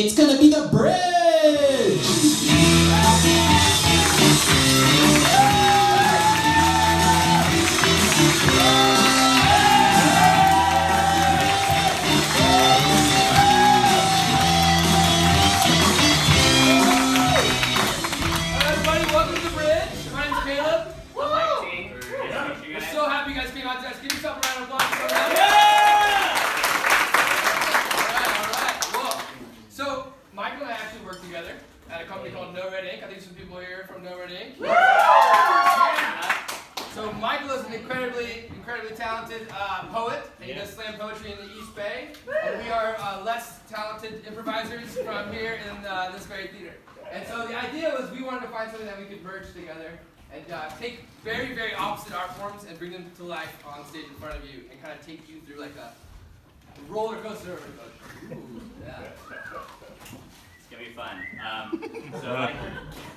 It's gonna be the bridge! Everybody, welcome to the bridge. My name's Caleb. I'm Ting. We're so happy you guys came out to us. Give yourself a round of applause. Alright. Well, so Michael and I actually work together at a company called No Red Ink. I think some people here are from No Red Ink. So Michael is an incredibly talented poet, and he does slam poetry in the East Bay. And we are less talented improvisers from here in this very theater. And so the idea was we wanted to find something that we could merge together and take very, very opposite art forms and bring them to life on stage in front of you and kind of take you through like a roller coaster of emotion. Ooh, yeah. It's gonna be fun.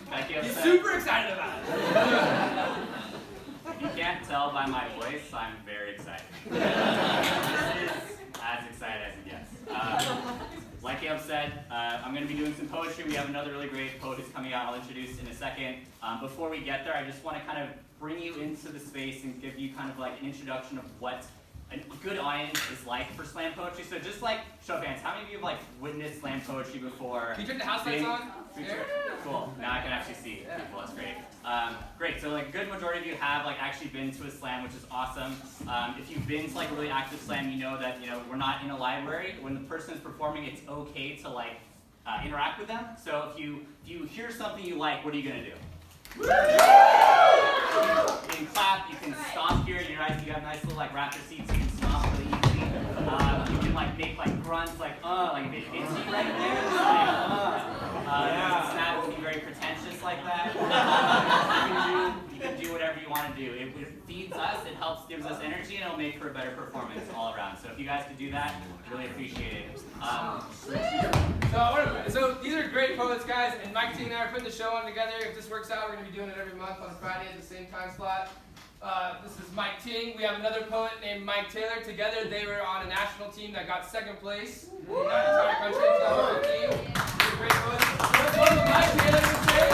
Like you He's said, super excited about it. if you can't tell by my voice, I'm very excited. This is as excited as it gets. Like Caleb said, I'm going to be doing some poetry. We have another really great poet who's coming out I'll introduce in a second. Before we get there, I just want to kind of bring you into the space and give you kind of like an introduction of what a good audience is like for slam poetry. So just like, show of hands, how many of you have like witnessed slam poetry before? Can you turn the house lights on? Cool. Now I can actually see people. That's great. Great. So like, a good majority of you have like actually been to a slam, which is awesome. If you've been to like a really active slam, you know that we're not in a library. When the person is performing, it's okay to like interact with them. So if you hear something you like, what are you gonna do? You can clap. You can stomp here. You have nice little like raptor seats. You can stomp really easily. You can like make like grunts, like make itchy right there. It's not going to be very pretentious like that. You can do whatever you want to do. It feeds us, it helps, gives us energy, and it'll make for a better performance all around. So if you guys could do that, really appreciate it. So these are great poets, guys, and Mike, Ting, and I are putting the show on together. If this works out, we're going to be doing it every month on Friday at the same time slot. This is Mike Ting. We have another poet named Mike Taylor. Together, they were on a national team that got second place in the entire country in 2015. These are great poets. Let's welcome Mike Taylor to the stage.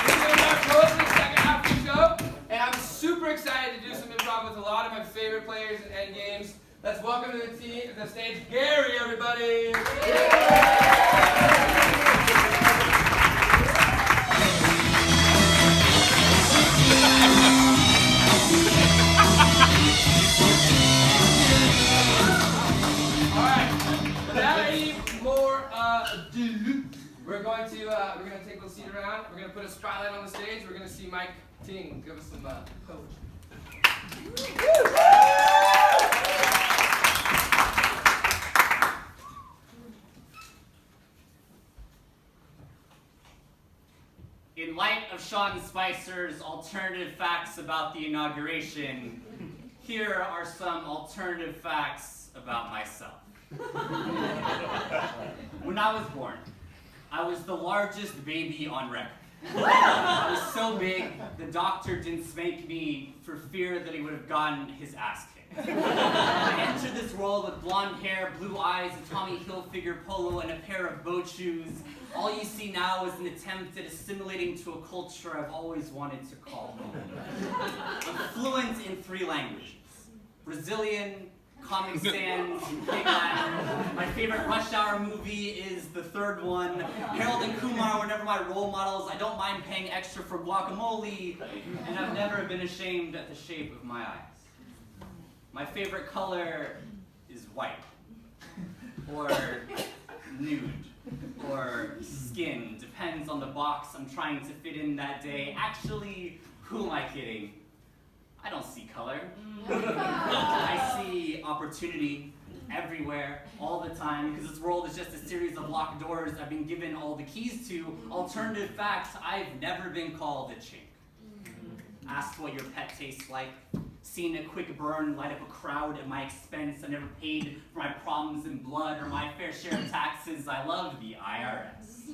He's going to be our poet for the second half of the show. And I'm super excited to do some improv with a lot of my favorite players in end games. Let's welcome to the stage Gary, everybody. We're going to take a little seat around. We're going to put a spotlight on the stage. We're going to see Mike Ting give us some poetry. In light of Sean Spicer's alternative facts about the inauguration, here are some alternative facts about myself. When I was born, I was the largest baby on record. I was so big, the doctor didn't spank me for fear that he would have gotten his ass kicked. I entered this world with blonde hair, blue eyes, a Tommy Hilfiger polo, and a pair of boat shoes. All you see now is an attempt at assimilating to a culture I've always wanted to call home. I'm fluent in 3 languages: Brazilian, Comic Sans, and Big Latin. My favorite Rush Hour movie is the 3rd one. Harold and Kumar were never my role models. I don't mind paying extra for guacamole, and I've never been ashamed at the shape of my eyes. My favorite color is white, or nude, or skin. Depends on the box I'm trying to fit in that day. Actually, who am I kidding? I don't see color. I see opportunity everywhere, all the time, because this world is just a series of locked doors I've been given all the keys to. Alternative facts, I've never been called a chink. Asked what your pet tastes like. Seen a quick burn light up a crowd at my expense. I never paid for my problems in blood or my fair share of taxes. I love the IRS.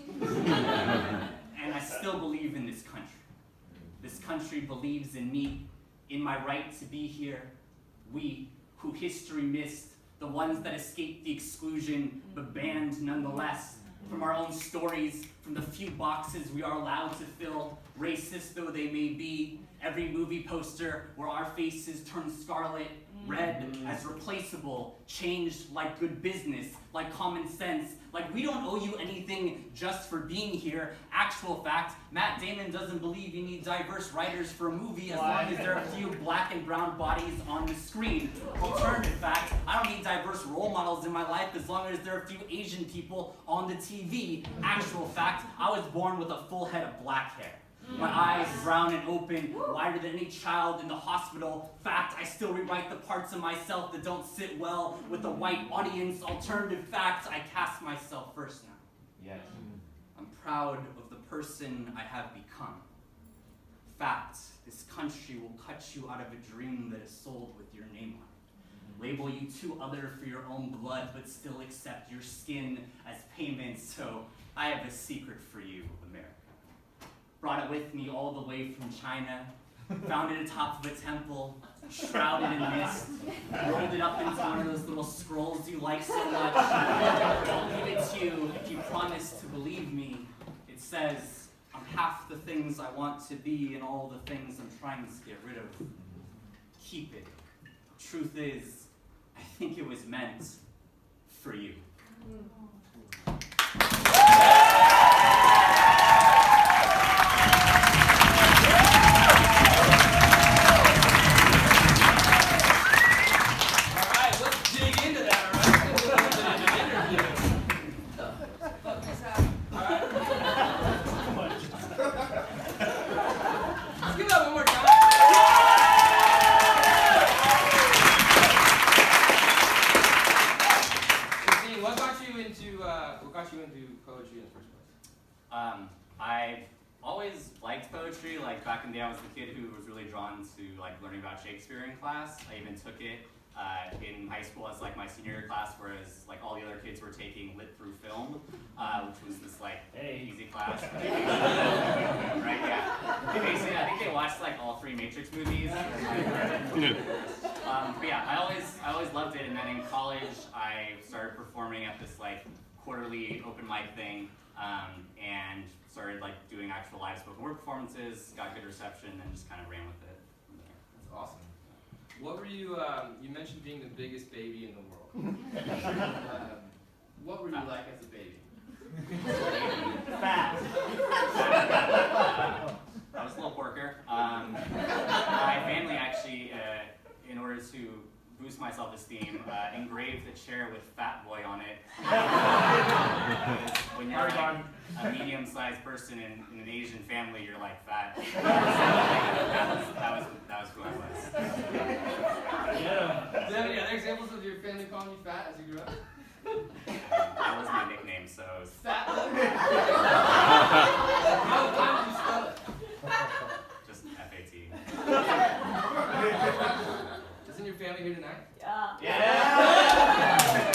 And I still believe in this country. This country believes in me, in my right to be here. We, who history missed, the ones that escaped the exclusion but banned nonetheless, from our own stories, from the few boxes we are allowed to fill, racist though they may be, every movie poster where our faces turn scarlet, red as replaceable, changed like good business, like common sense, like we don't owe you anything just for being here. Actual fact, Matt Damon doesn't believe you need diverse writers for a movie as long as there are a few black and brown bodies on the screen. Alternative fact, I don't need diverse role models in my life as long as there are a few Asian people on the TV. Actual fact, I was born with a full head of black hair. My eyes brown and open, wider than any child in the hospital. Fact, I still rewrite the parts of myself that don't sit well with the white audience. Alternative fact, I cast myself first now. Yes. I'm proud of the person I have become. Fact, this country will cut you out of a dream that is sold with your name on it. Label you too other for your own blood, but still accept your skin as payment. So I have a secret for you, America. Brought it with me all the way from China, found it atop of a temple, shrouded in mist, rolled it up into one of those little scrolls you like so much. I'll give it to you if you promise to believe me. It says, I'm half the things I want to be and all the things I'm trying to get rid of. Keep it. Truth is, I think it was meant for you. I always liked poetry. Like back in the day, I was the kid who was really drawn to like learning about Shakespeare in class. I even took it in high school as like my senior year class, whereas like all the other kids were taking lit through film, which was this like easy class. Right? Yeah. Basically, I think they watched like all 3 Matrix movies. But yeah, I always loved it. And then in college, I started performing at this like quarterly open mic thing. And started like doing actual live spoken word performances, got good reception, and just kind of ran with it from there. That's awesome. What were you, you mentioned being the biggest baby in the world. What were you like as a baby? Fat. I was a little porker. My family actually, in order to boost my self-esteem, engraved a chair with Fat Boy on it. When you're like a medium-sized person in an Asian family, you're like fat. That was who I was. Do you have any other examples of your family calling you fat as you grew up? That was my nickname, so it was Fat Boy? How did you spell it? just F-A-T. Isn't your family here tonight? Yeah. Yeah!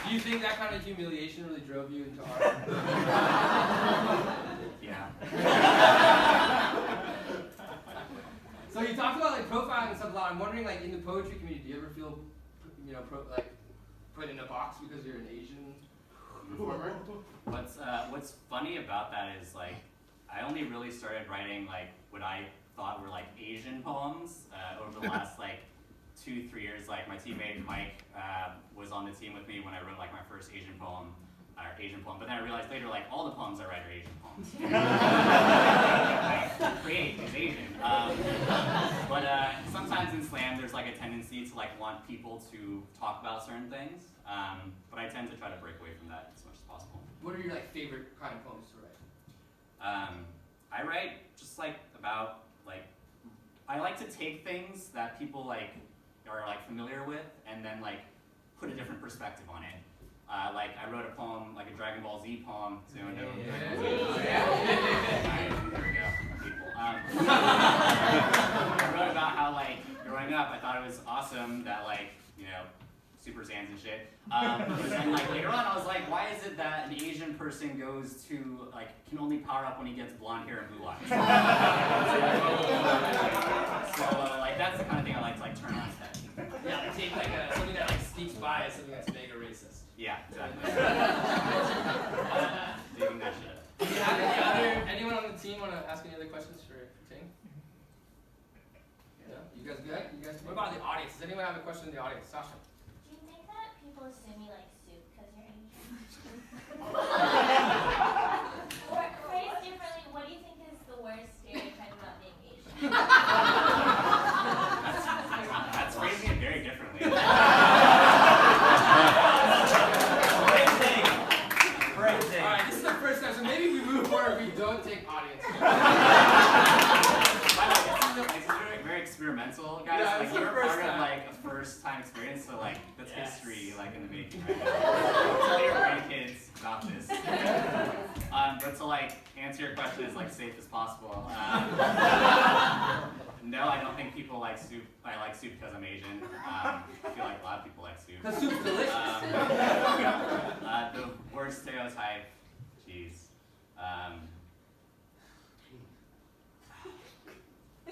Do you think that kind of humiliation really drove you into art? Yeah. So you talked about like profiling and stuff a lot. I'm wondering, like in the poetry community, do you ever feel, you know, like put in a box because you're an Asian performer? What's funny about that is like I only really started writing like what I thought were like Asian poems over the last like 2-3 years. Like my teammate Mike was on the team with me when I wrote like my first Asian poem. But then I realized later, like, all the poems I write are Asian poems. I create is Asian. But sometimes in slam, there's like a tendency to like want people to talk about certain things. But I tend to try to break away from that as much as possible. What are your like favorite kind of poems to write? I write just like about like I like to take things that people like are like familiar with and then like put a different perspective on it. Like I wrote a poem, like a Dragon Ball Z poem. So Dragon Ball Z. There we go, people. I wrote about how like growing up, I thought it was awesome that like Super Saiyans and shit. But then like later on, I was like, why is it that an Asian person goes to like can only power up when he gets blonde hair and blue eyes? guys good? You guys? What about the audience? Does anyone have a question in the audience? Sasha. Do you think that people assume you like soup because you're Asian? Or phrased differently, what do you think is the worst stereotype about being Asian? That's phrasing it very differently. Phrasing. All right, this is the first time, so maybe we move forward. We don't take audience. This is very experimental, guys. Yeah, like you're part of like a first-time experience, so like that's history, like in the making right now. Tell your grandkids about this. But to like answer your question as like safe as possible. No, I don't think people like soup. I like soup because I'm Asian. I feel like a lot of people like soup. Because soup's delicious. The worst stereotype, jeez.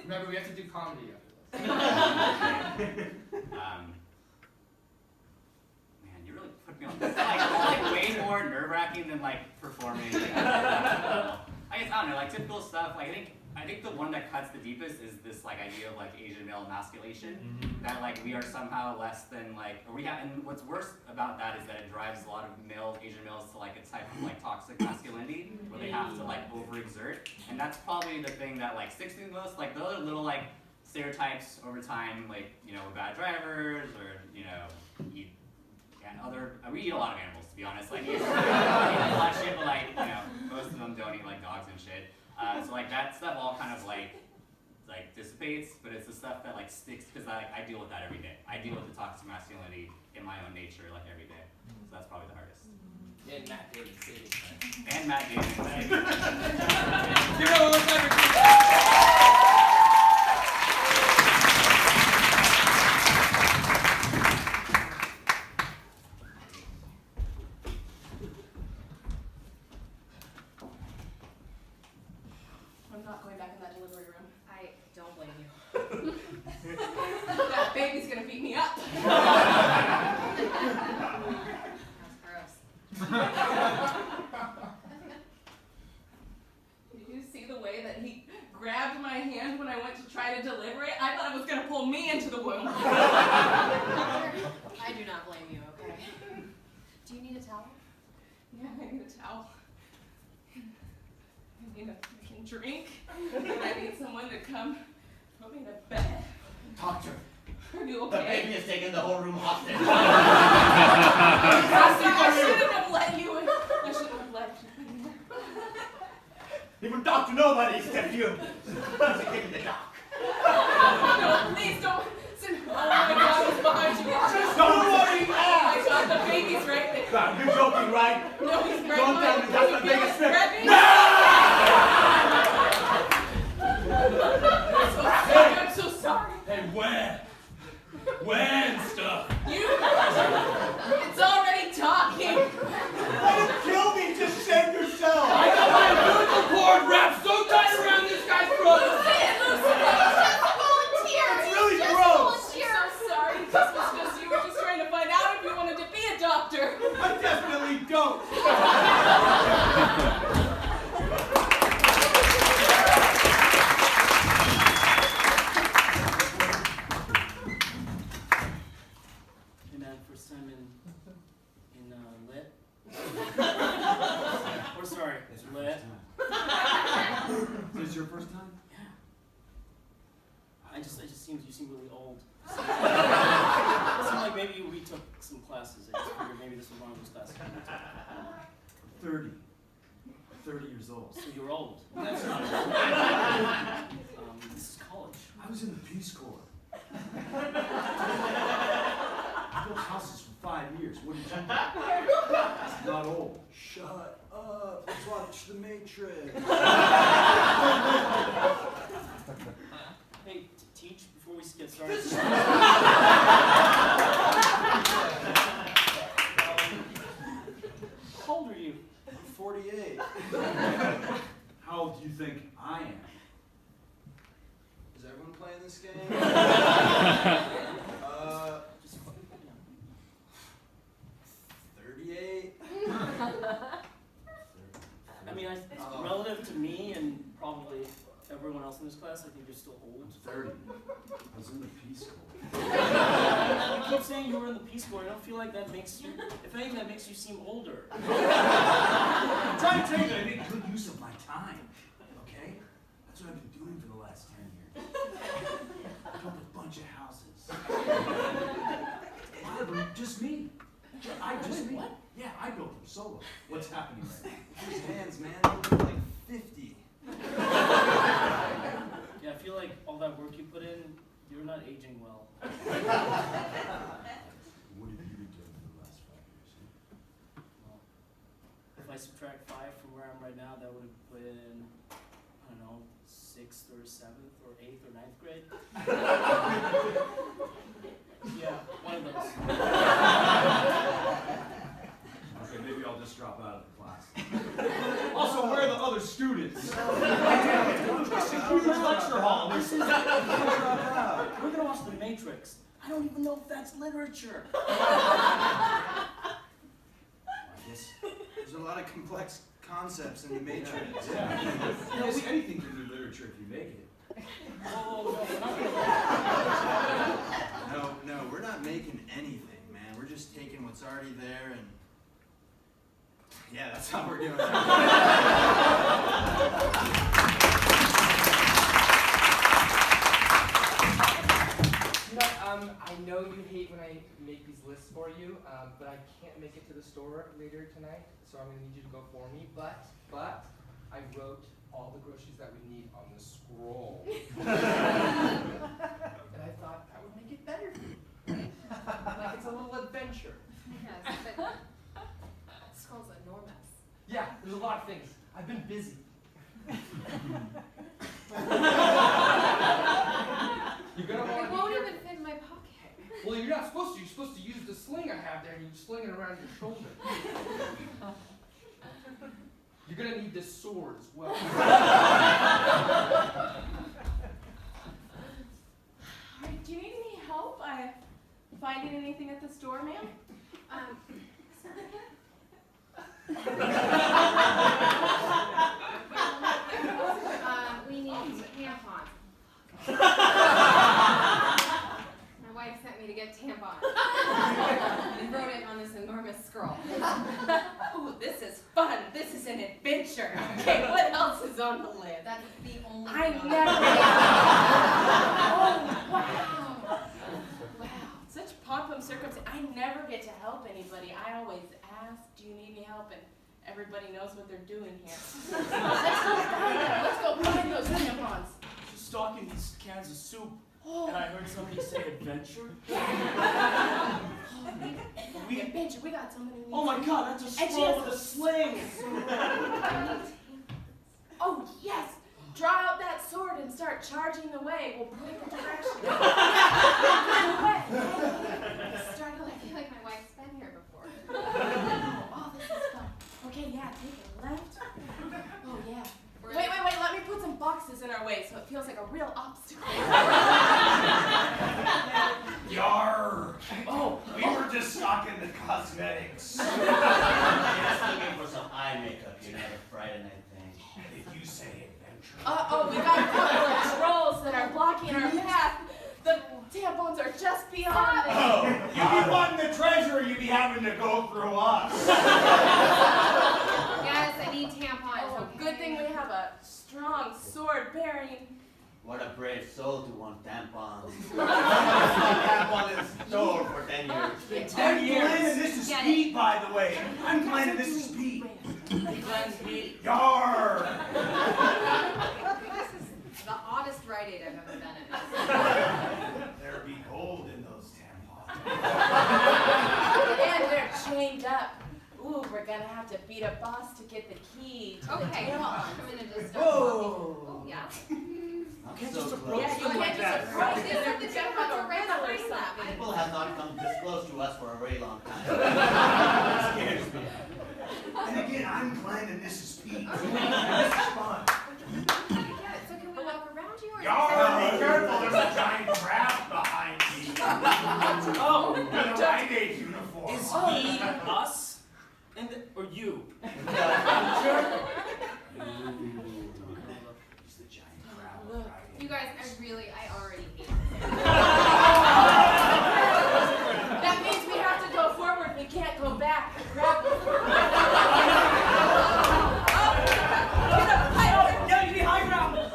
Remember, we have to do comedy after this. Man, you really put me on this. It's like way more nerve-wracking than like performing. I guess I don't know, like typical stuff. Like I think the one that cuts the deepest is this like idea of like Asian male emasculation. That like we are somehow less than like, or we have, and what's worse about that is that it drives a lot of Asian males to like a type of like toxic masculinity where they have to like overexert, and that's probably the thing that like sticks to me the most. Like the other little like stereotypes over time, like bad drivers, or we eat a lot of animals, to be honest. Like we eat a lot of shit, but like most of them don't eat like dogs and shit. So like that stuff all kind of like dissipates, but it's the stuff that like sticks because I deal with that every day. I deal with the toxic masculinity in my own nature like every day. So that's probably the hardest. And Matt Damon saving. And Matt Damon saving. Give it a little time. I'm not going back in that delivery room. I don't blame you. That baby's gonna beat me up. That's gross. Did you see the way that he grabbed my hand when I went to try to deliver it? I thought it was gonna pull me into the womb. I do not blame you, okay? Do you need a towel? Yeah, I need a towel. I need a freaking drink. And I need someone to come put me to bed. Doctor. Are you The okay? baby is taking the whole room hostage. I shouldn't have let you in. I shouldn't have let you in there. Even Dr. Nobody except you. She's taking the doc. No, please don't. Oh my God, it's behind you. Don't worry, Oh my God, the baby's right there. God, you're joking, right? No, he's right Don't tell me that's the biggest strip. No! I'm so sorry. Hey, when stuff? It's already talking. Let him kill me, just save yourself. I got my umbilical cord wrapped so tight around this guy's throat. It's really gross. I'm so sorry. This was just, you were just trying to find out if you wanted to be a doctor. I definitely don't. Hey man, first time in lit? Or sorry, It's your lit. first time. This is your first time? Yeah. It just seems you seem really old. It seemed like maybe you retook some classes. I just figured maybe this was one of those classes. 30. 30 years old. So you're old. That's not This is college. I was in the Peace Corps. I built houses for 5 years. What did you do? Not old. Shut up. Let's watch The Matrix. Hey, teach before we get started. How old are you? I'm 48. How old do you think I am? Is everyone playing this game? Just, 38. I mean, relative to me and probably everyone else in this class, I think you're still old? 30. I was in the Peace Corps. You keep saying you were in the Peace Corps. I don't feel like that makes you, if anything, that makes you seem older. I'm trying to tell you that I made good use of my time, okay? That's what I've been doing for the last 10 years. I built a bunch of houses. A lot of them, just me. Just me. What? Yeah, I built them solo. What's happening right now? His hands, man. You look like 50. Yeah, I feel like all that work you put in, you're not aging well. What have you been doing for the last 5 years? Well, if I subtract 5 from where I'm right now, that would have been, I don't know, 6th or 7th or 8th or 9th grade. Yeah, one of those. Okay, maybe I'll just drop out of the class. Also, where are the other students? It's a huge lecture hall. We're gonna watch The Matrix. I don't even know if that's literature. I guess there's a lot of complex concepts in the Matrix. Yeah. Yes, anything can be literature if you make it. Oh, No, we're not making anything, man. We're just taking what's already there and yeah, that's how we're doing it. I know you hate when I make these lists for you, but I can't make it to the store later tonight, so I'm gonna need you to go for me. But I wrote all the groceries that we need on the scroll, and I thought that would make it better for you. Like it's a little adventure. Yes, but that scroll's enormous. Yeah, there's a lot of things. I've been busy. You're gonna want It to won't be careful. even fit in my pocket. Well, you're not supposed to. You're supposed to use the sling I have there, and you sling it around your shoulder. You're gonna need this sword as well. Alright, do you need any help finding anything at the store, ma'am? We need tampons. My wife sent me to get tampons. And wrote it on this enormous scroll. Ooh, this is fun. This is an adventure. Okay, what else is on the list? That's the only I thing on never. the Oh, wow. Wow. Such pomp circumstance. I never get to help anybody. I always ask, do you need any help? And everybody knows what they're doing here. Let's go find them. Let's go find those tampons. just stocking these cans of soup, and I heard somebody say adventure. We adventure. We got someone who needs. Oh my God, that's a And she scroll has with a sling. Oh yes. Draw out that sword and start charging the way. We'll point the direction. I feel like my wife's been here before. Oh, this is fun. Okay, yeah, take a left. Oh, yeah. Wait, let me put some boxes in our way so it feels like a real obstacle. Yar! Oh, We were just stocking the cosmetics. Just looking for some eye makeup, you know, the Friday night thing. If you say adventure. We got a couple of trolls that are blocking our path. The tampons are just beyond it. Oh, you be wanting the treasure, or you be having to go through us. Yes, I need tampons. Oh, Okay. good thing we have a strong sword bearing. What a brave soul to want tampons. Tampon is Sold for 10 years. I'm claiming this is Get it. Pete, by the way. I'm claiming this is Pete. Yar! This is the oddest Rite Aid I've ever been in. There be gold in those tampons. And they're chained up. Ooh, we're gonna have to beat a boss to get the key to the Okay, tampons. I'm gonna just start Whoa. walking. Oh, yeah. Can't So just close. approach Yeah, them you like can't that. just approach This them. is the tampons are right or behind that. something. People have not come this close to us for a very long time. It scares me. And again, I'm claiming this is Pete. This is fun. Yeah, so can we walk around you or Yar! Be careful, there's a giant crab behind me. oh, In a Rite Aid uniform. is he us? And or you? He's the giant crab of Rite Aid. You guys I already hate it. That means we have to go forward. We can't go back. Grab it. Get the high ground!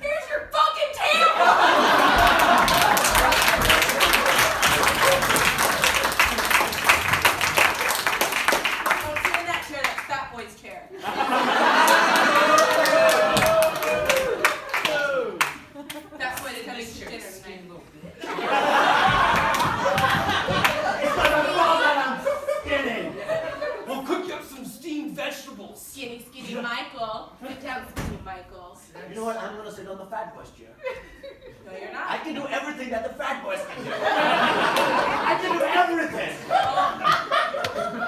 Here's your fucking tail! Don't sit in that chair. That's Fat Boy's chair. That's why they're coming to dinner tonight. We'll cook you up some steamed vegetables. Skinny Michael. Sit down, Skinny Michael. You know what? I'm gonna sit on the fat boy's chair. No, you're I not. can do everything that the fat boys can do. I can do everything. No, you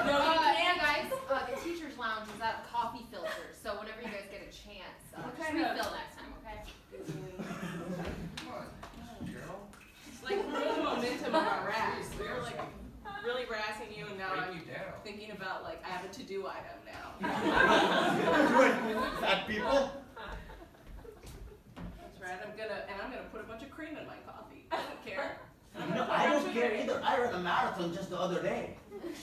Hey can't. guys, the teacher's lounge is out of coffee filters, so whenever you guys get a chance, What just kind of- refill next time, okay? Come on, girl. It's like the momentum of our razz. We were like really razzing you, and now Break I'm you down. thinking about like I have a to-do item now. Good. Fat people. That's right. I'm gonna put a bunch of cream in my coffee. I don't care. I'm You gonna know, put I a bunch don't of care cream. either. I ran a marathon just the other day.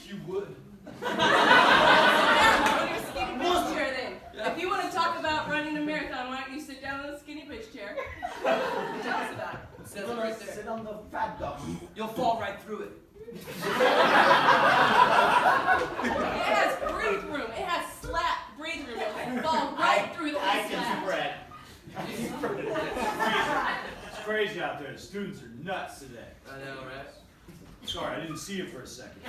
You would. Sit down on your skinny bitch chair then. If you want to talk about running a marathon, why don't you sit down on the skinny bitch chair? Tell us about it. It I'm says it gonna right there. sit on the fat dog. You'll fall right through it. It has breathe room. It has slap breathe room. It will fall right through the I slap. can spread. It's crazy out there. The students are nuts today. I know, right? Sorry, I didn't see you for a second.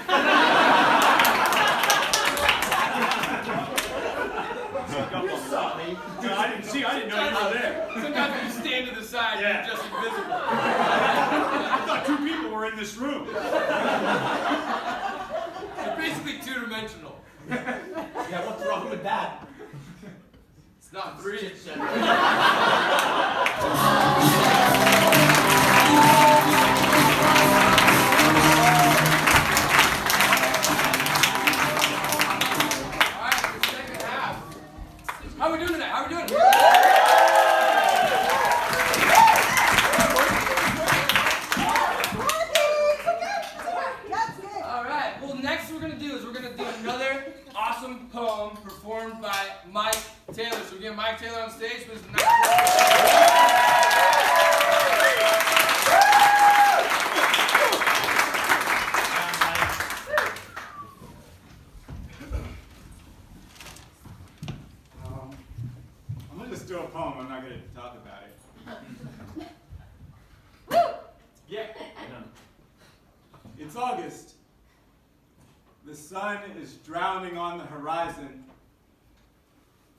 You saw me. No, I didn't know you were there. Sometimes when you stand to the side, Yeah. you're just invisible. I thought two people were in this room. You're basically two-dimensional. Yeah, what's wrong with that? It's not three. Alright, the second half. How are we doing tonight? How are we doing? Alright, well next we're gonna do another awesome poem performed by Mike Taylor. So we get Mike Taylor on stage with his I'm gonna just do a poem. I'm not gonna talk about it. Yeah. It's August. The sun is drowning on the horizon.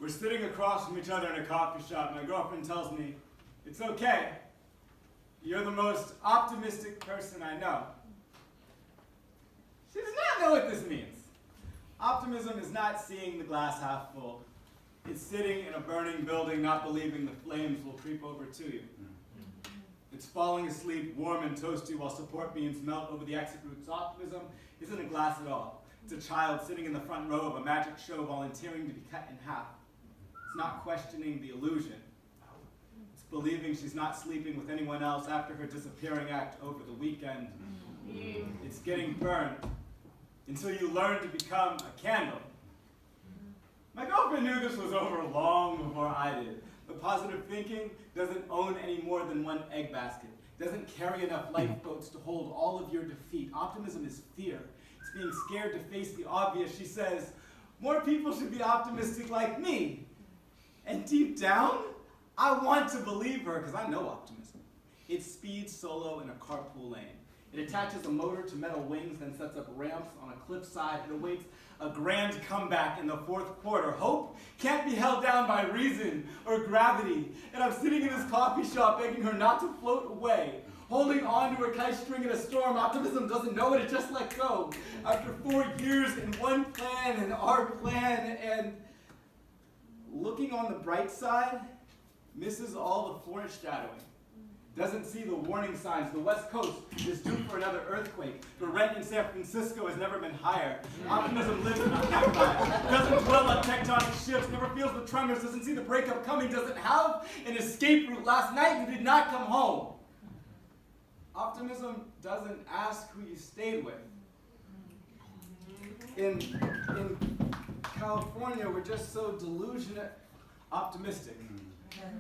We're sitting across from each other in a coffee shop. My girlfriend tells me, it's okay. You're the most optimistic person I know. She does not know what this means. Optimism is not seeing the glass half full. It's sitting in a burning building, not believing the flames will creep over to you. It's falling asleep warm and toasty while support beams melt over the exit routes. Optimism isn't a glass at all. It's a child sitting in the front row of a magic show volunteering to be cut in half. It's not questioning the illusion. It's believing she's not sleeping with anyone else after her disappearing act over the weekend. It's getting burned until you learn to become a candle. My girlfriend knew this was over long before I did. But positive thinking doesn't own any more than one egg basket. Doesn't carry enough lifeboats to hold all of your defeat. Optimism is fear. It's being scared to face the obvious. She says, more people should be optimistic like me. And deep down, I want to believe her because I know optimism. It speeds solo in a carpool lane. It attaches a motor to metal wings, then sets up ramps on a cliffside. It awaits a grand comeback in the fourth quarter. Hope can't be held down by reason or gravity. And I'm sitting in this coffee shop begging her not to float away, holding on to her kite string in a storm. Optimism doesn't know it, it just let go. After 4 years in one plan and our plan, and looking on the bright side, misses all the foreshadowing. Doesn't see the warning signs. The West Coast is due for another earthquake. The rent in San Francisco has never been higher. Optimism lives in a cacti. Doesn't dwell on tectonic shifts. Never feels the tremors. Doesn't see the breakup coming. Doesn't have an escape route. Last night you did not come home. Optimism doesn't ask who you stayed with. In California, we're just so delusional, optimistic.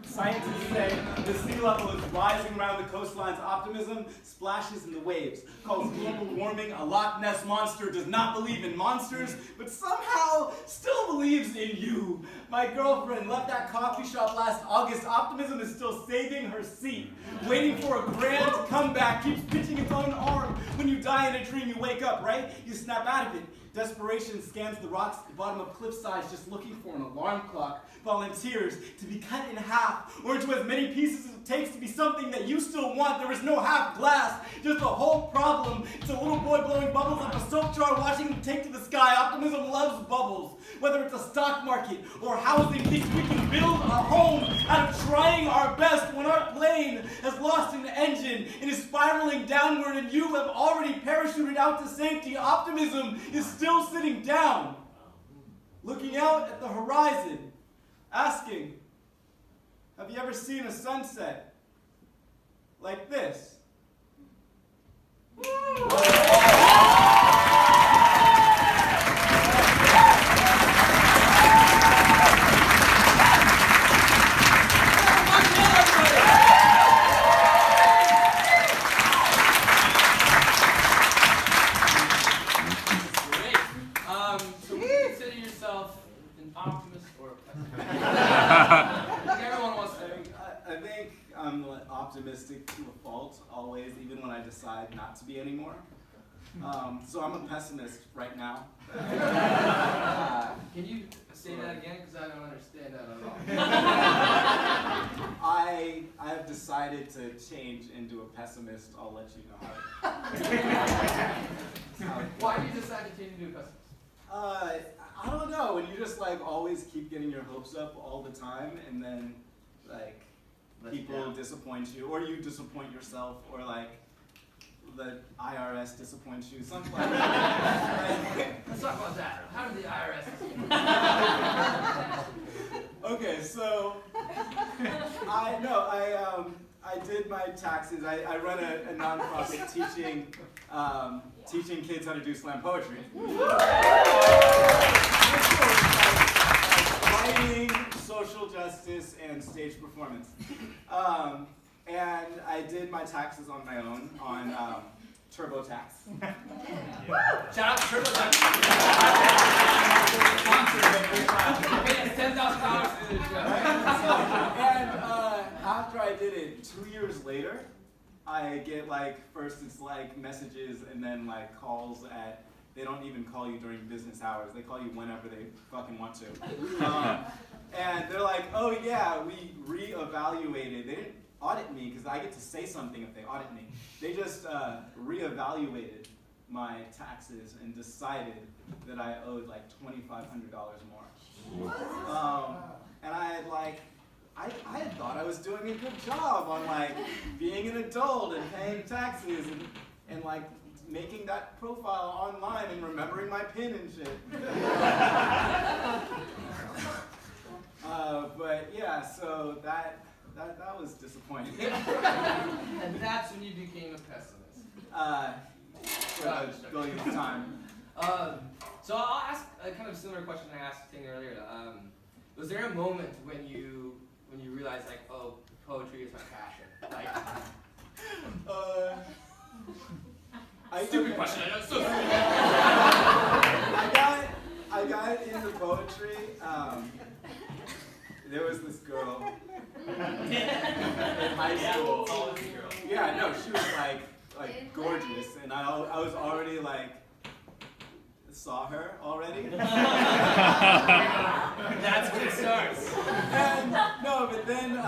Scientists say the sea level is rising around the coastlines. Optimism splashes in the waves, calls global warming a Loch Ness monster, does not believe in monsters, but somehow still believes in you. My girlfriend left that coffee shop last August. Optimism is still saving her seat, waiting for a grand comeback, keeps pitching its own arm. When you die in a dream, you wake up, right? You snap out of it. Desperation scans the rocks at the bottom of cliff sides, just looking for an alarm clock. Volunteers to be cut in half, or into as many pieces as it takes to be something that you still want. There is no half glass, just a whole problem. It's a little boy blowing bubbles up a soap jar, watching them take to the sky. Optimism loves bubbles. Whether it's a stock market or housing, thinks we can build a home out of trying our best when our plane has lost an engine and is spiraling downward and you have already parachuted out to safety. Optimism is still sitting down, looking out at the horizon, asking, have you ever seen a sunset like this? So would you consider yourself an optimist or a pessimist? Everyone wants to. I think I'm optimistic to a fault, always, even when I decide not to be anymore. So I'm a pessimist right now. Can you say that again? Because I don't understand that at all. I have decided to change into a pessimist. I'll let you know how. Why did you decide to change into a pessimist? I don't know. When you just like always keep getting your hopes up all the time, and then like people disappoint you, or you disappoint yourself, or like the IRS disappoints you, something like that. Let's talk about that. How did the IRS Okay, so I did my taxes. I run a nonprofit teaching kids how to do slam poetry. Writing, social justice, and stage performance. And I did my taxes on my own on TurboTax. Shout out to TurboTax. Pay us $10,000 to do this show. And after I did it, 2 years later, I get like, first it's like messages and then like calls at, they don't even call you during business hours. They call you whenever they fucking want to. And they're like, oh yeah, we reevaluated. They didn't audit me because I get to say something if they audit me. They just reevaluated my taxes and decided that I owed like $2,500 more. And I had like, I had thought I was doing a good job on like being an adult and paying taxes and like making that profile online and remembering my PIN and shit. But yeah, so that was disappointing. And that's when you became a pessimist. For the billionth time. So I'll ask a kind of similar question I asked Ting earlier. Was there a moment when you realized like, oh, poetry is my passion? Like, stupid question. I know it's so stupid. I got into poetry. There was this girl in high school. Yeah, no, she was like gorgeous, and I was already like saw her already. That's where it starts. And no, but then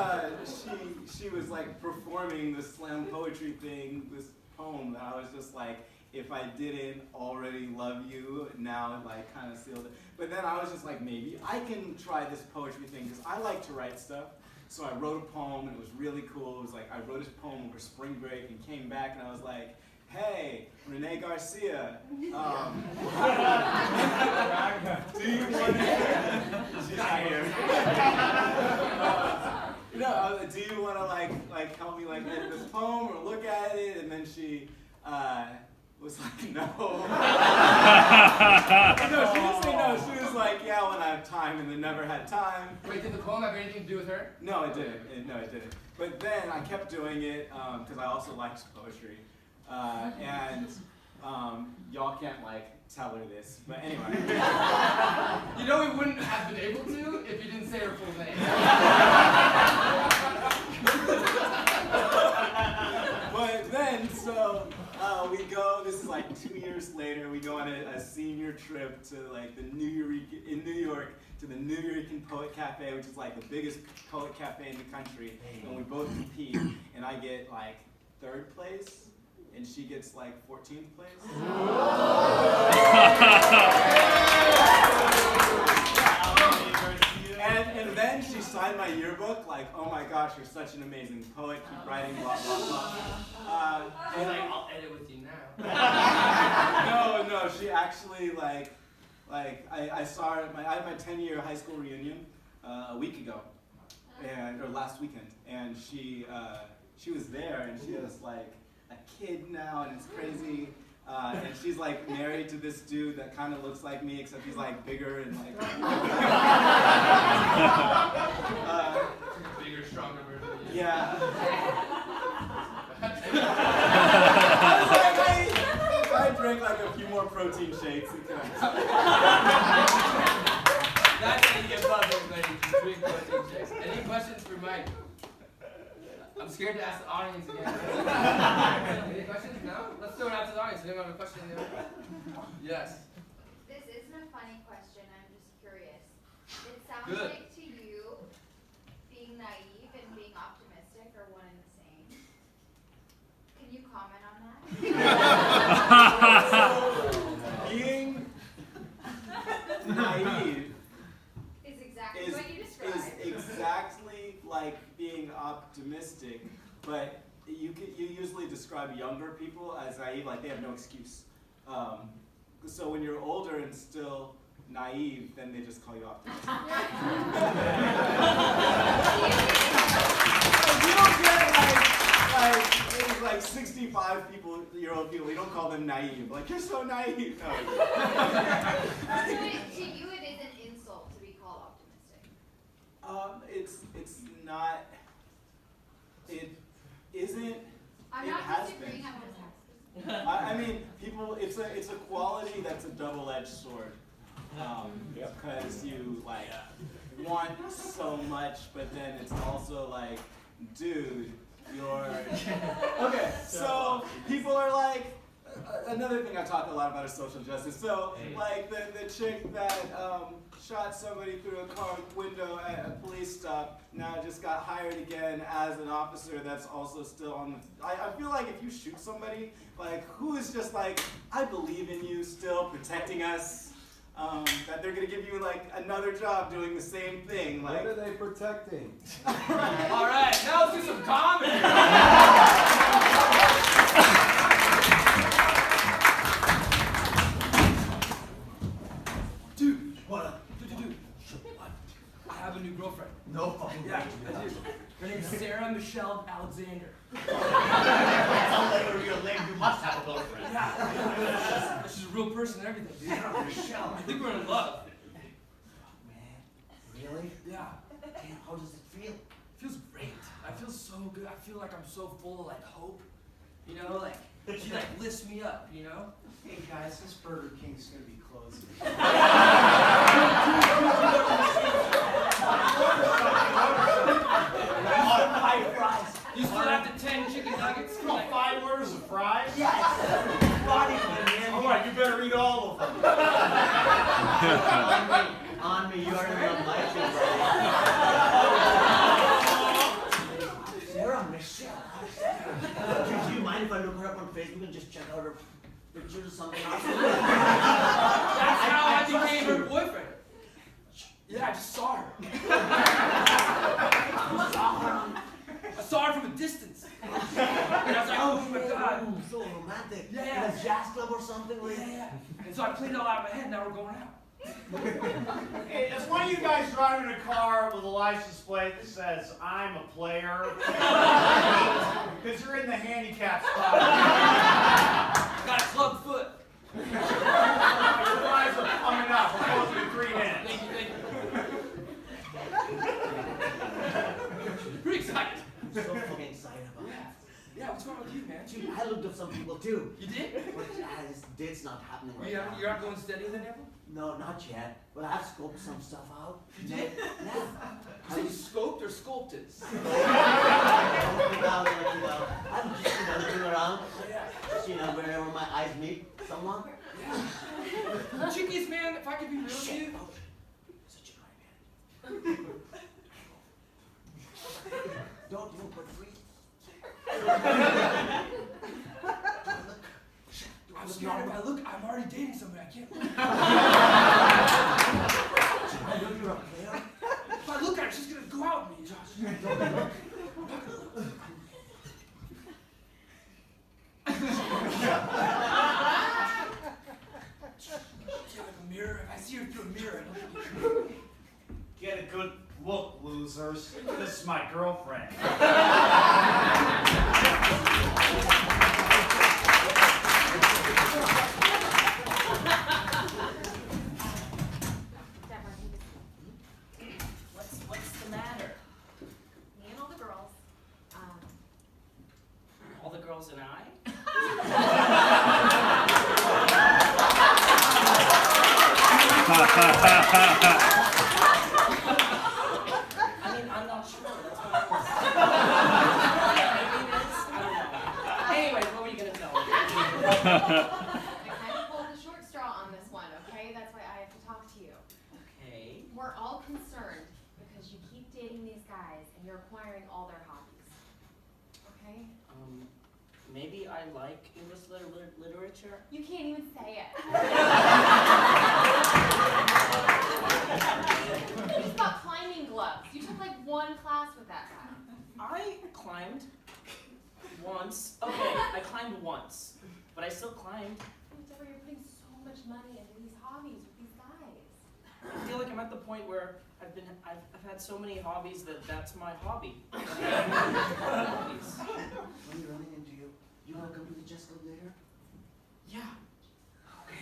she was like performing this slam poetry thing, this poem that I was just like, if I didn't already love you, now it like kind of sealed it. But then I was just like, maybe I can try this poetry thing because I like to write stuff. So I wrote a poem, and it was really cool. It was like I wrote this poem over spring break and came back, and I was like, hey, Renee Garcia, do you want to, she's not here. Do you want to like help me like edit this poem or look at it? And then she was like, no. No, she didn't say no. She was like, yeah, when I have time, and then never had time. Wait, did the poem have anything to do with her? No, it didn't. No, it didn't. But then I kept doing it because I also liked poetry. And y'all can't like tell her this, but anyway. You know we wouldn't have been able to if you didn't say her full name. But then, so we go. This is like 2 years later. We go on a senior trip to like in New York to the New York Poet Cafe, which is like the biggest poet cafe in the country. And we both compete, and I get like 3rd place. And she gets like 14th place. And then she signed my yearbook, like, oh my gosh, you're such an amazing poet, keep writing, blah, blah, blah. And like, I'll edit with you now. No, she actually, I saw her, I had my 10-year high school reunion a week ago, or last weekend, and she was there, and she was like, a kid now, and it's crazy. And she's like married to this dude that kind of looks like me, except he's like bigger and like bigger, stronger version of you. yeah. If I drink like a few more protein shakes, it could. That's how you get buzzed, ladies. Drink protein shakes. Any questions for Mike? I'm scared to ask the audience again. Any questions? No? Let's throw it out to the audience. Anyone have a question? Yes. This isn't a funny question. I'm just curious. It sounds Good. like to you, being naive and being optimistic are one and the same. Can you comment on that? Being naive Is exactly what you described. is exactly like being optimistic, but you usually describe younger people as naive, like they have no excuse. So when you're older and still naive, then they just call you optimistic. You don't get like 65-year-old people. You don't call them naive. Like you're so naive. No. So to you, it is an insult to be called optimistic. It's not. It isn't. I'm It not has disagreeing. been. I'm just asking. I mean, people. It's a quality that's a double-edged sword. Because you like want so much, but then it's also like, dude, you're okay. So people are like. Another thing I talk a lot about is social justice. So, like the chick that shot somebody through a car window at a police stop now just got hired again as an officer that's also still on the... I feel like if you shoot somebody, like, who is just like, I believe in you still protecting us, that they're going to give you, like, another job doing the same thing. Like, What are they protecting? All right, now let's do some comedy. Dude, what? Dude. What? I have a new girlfriend. No fucking way. Yeah, I do. Her name's Sarah Michelle Alexander. Sounds like a real name. You must have a girlfriend. Yeah, she's a real person and everything, dude. Sarah Michelle. I think we're in love. Man, really? Yeah. Damn, how does it feel? It feels great. I feel so good. I feel like I'm so full of like hope. You know, like she like lifts me up, you know? Hey guys, this Burger King's gonna be closing. You still have the 10 chicken nuggets? You want 5 orders of fries? Yes. Alright, you better eat all of them. On me, you're in love like you, buddy. Sarah Michelle. Do you mind if I look her up on Facebook and just check out her pictures or something? That's how I became her boyfriend. Yeah, I just saw her. saw her from a distance. And I was like, oh my God. Ooh, so romantic. Yeah. In a jazz club or something? Yeah. And so I played it all out of my head, now we're going out. Hey, is one of you guys driving a car with a license plate that says, I'm a player? Because you're in the handicap spot. Got a club foot. Your eyes are coming up. We're closing in 3 minutes. Thank you. Pretty excited. So fucking excited about that. Yeah, what's wrong with you, man? Dude, I looked up some people too. You did? But it's not happening right now. You're not going steady then, ever? No, not yet. But I've scoped some stuff out. You did? Yeah. You say you scoped or sculpted? I'm just looking around. Yeah. Just, wherever my eyes meet someone. Yeah. The chickies, man, if I could be real with you. Such a great man. Don't move, but breathe. I'm scared if I look, I'm already dating somebody. I can't look. I know you're a player. If I look at her, she's gonna go out with me, Josh. Don't look. I'm not gonna look. She like a mirror. If I see her through a mirror, I don't. Get a good look, losers. This is my girlfriend. What's the matter? Me and all the girls, All the girls and I? I mean, I'm not sure. That's what I was. Maybe it is. I don't know. Anyway, what were you gonna tell me? I kind of pulled the short straw on this one, okay? That's why I have to talk to you. Okay. We're all concerned because you keep dating these guys and you're acquiring all their hobbies. Okay? Maybe I like English literature. You can't even say it. He's got climbing gloves. You took like one class with that guy. I climbed once. Okay, I climbed once, but I still climbed. Deborah, you're putting so much money into these hobbies with these guys. I feel like I'm at the point where I've had so many hobbies that that's my hobby. Hobbies. When you're running into you want to come to the chess club later? Yeah. Okay.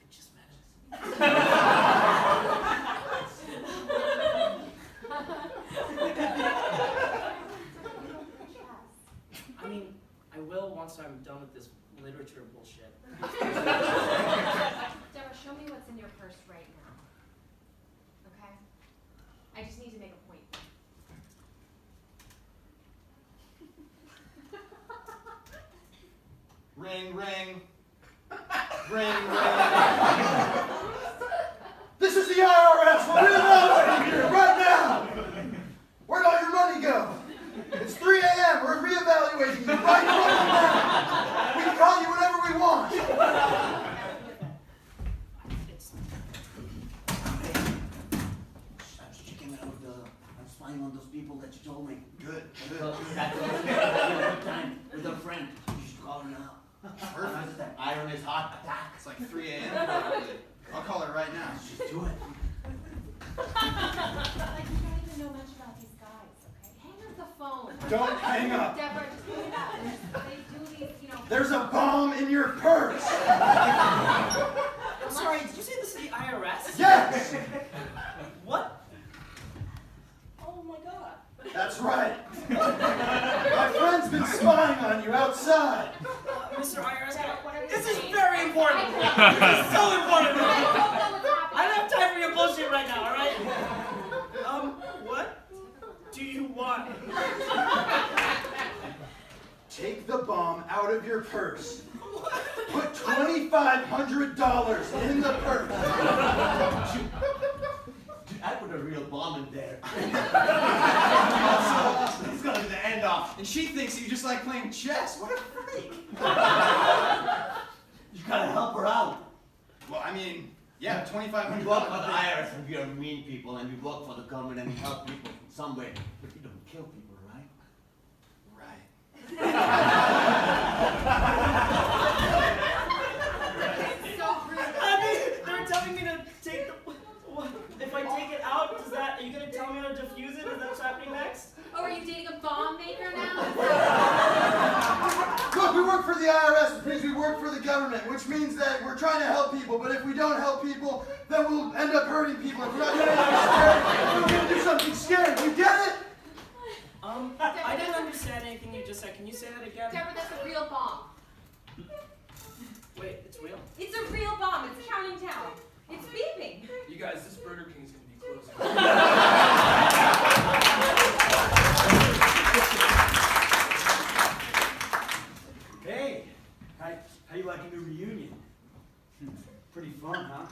I just managed. I mean, I will once I'm done with this literature bullshit. Deborah, show me what's in your purse right now. Okay? I just need to make a point. Ring, ring. Ring, ring. This is the IRS. We're reevaluating here right now. Where'd all your money go? It's 3 a.m. We're reevaluating you right now. We can call you whenever we want. It's I'm checking out I'm spying on those people that you told me. Good, good. That good time with a friend. You should call her now. Perfect. That iron is hot. Attack. It's like 3 a.m. probably. I'll call her right now. Just do it. Like, you don't even know much about these guys, okay? Hang up the phone. Don't hang up. Deborah, just put it up. They do these, There's a bomb in your purse. I'm sorry, did you say this is the IRS? Yes. What? Oh my god. That's right. My friend's been spying on you outside. Mr. IRS guy, What are you this is saying? very important. This is so important. I don't know what's happening. I don't have time for your bullshit right now, alright? What do you want? Take the bomb out of your purse. Put $2,500 in the purse. Dude, I put a real bomb in there. He's gonna be the end off. And she thinks you just like playing chess. What a freak. You gotta help her out. Well, I mean, yeah, $2,500. We work for the IRS and we are mean people, and we work for the government and we help people in some way. But we don't kill people, right? lawmaker now? Look, we work for the IRS, which means we work for the government, which means that we're trying to help people, but if we don't help people, then we'll end up hurting people. If we're not doing anything scary, we're going to do something scary. You get it? I didn't understand anything you just said. Can you say that again? Deborah, that's a real bomb. Wait, it's real? It's a real bomb. It's counting down. It's beeping. You guys, this Burger King's gonna be closing. Hey, how you liking the reunion? Pretty fun, huh?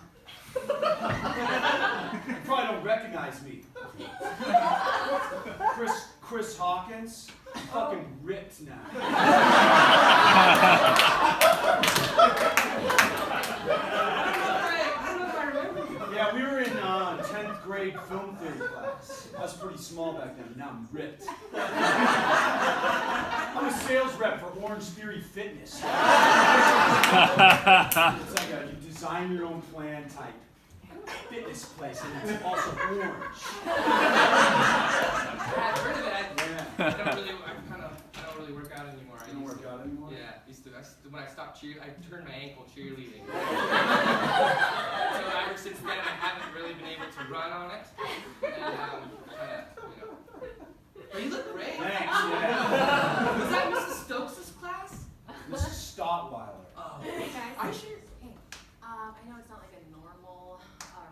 You probably don't recognize me. Chris Hawkins? Fucking ripped now. Yeah, we were in 10th grade film theory class. I was pretty small back then, but now I'm ripped. I'm a sales rep for Orange Theory Fitness. It's like you design your own plan type fitness place, and it's also orange. I've heard of that. Yeah. I don't really work out anymore. You don't work out anymore? Yeah, when I stopped I turned my ankle cheerleading. So ever since then, I haven't really been able to run on it. And But you look great. Thanks, yeah. Was that Mrs. Stokes' class? Mrs. Stottweiler. Oh. Hey guys. Are you sure? Hey, I know it's not like a normal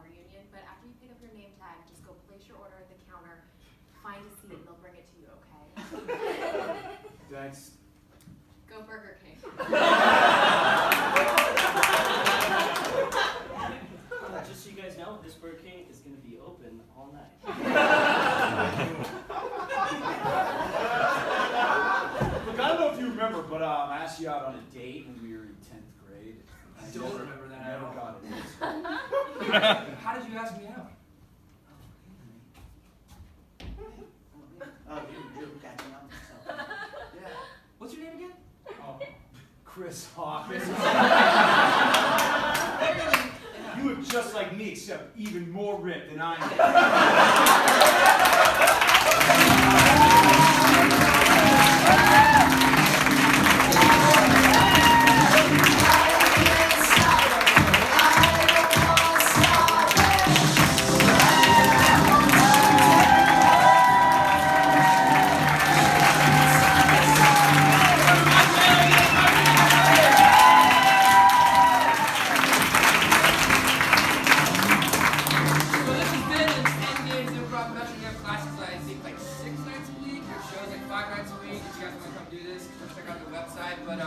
reunion, but after you pick up your name tag, just go place your order at the counter, find a seat, and they'll bring it to you, okay? Thanks. Go Burger King. Just so you guys know, this Burger King is going to be open all night. Look, I don't know if you remember, but I asked you out on a date when we were in 10th grade. I don't remember that at Never all. got it. How did you ask me out? Oh, you're catching up. So. Yeah. What's your name again? Oh, Chris Hawkins. You look just like me, except even more ripped than I So this has been an 10 days improv production. We have classes I think like 6 nights a week, or shows like 5 nights a week. If you guys want to come do this, check out the website. But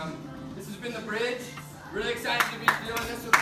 this has been The Bridge. Really excited to be doing this with